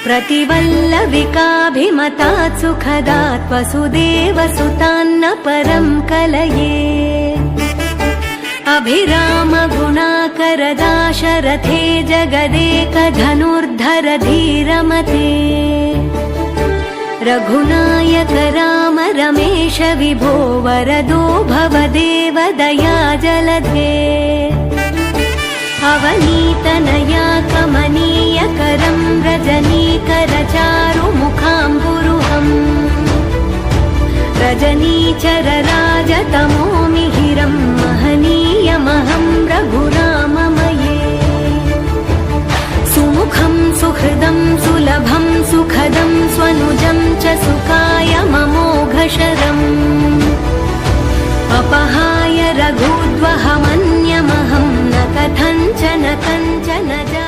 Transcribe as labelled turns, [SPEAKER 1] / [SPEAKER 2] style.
[SPEAKER 1] प्रतिवल्लविकाभिमतात् सुखदात् वसुदेवसुतान्न परं कलये अभिरामगुणाकरदाशरथे जगदेकधनुर्धर धीरमते रघुनायक राम रमेश विभो वरदो भवदेव दयाजलधे अवनीतनया कमनीयकरं रजनीकरचारुमुखाम्बुरुहम् रजनीचरराजतमो मिहिरं महनीयमहं रघुराममये सुमुखं सुहृदं सुलभं सुखदं स्वनुजं च सुखाय ममोघशरम् अपहाय रघुद्वहमन्यमहं न कथञ्चन कञ्चन जा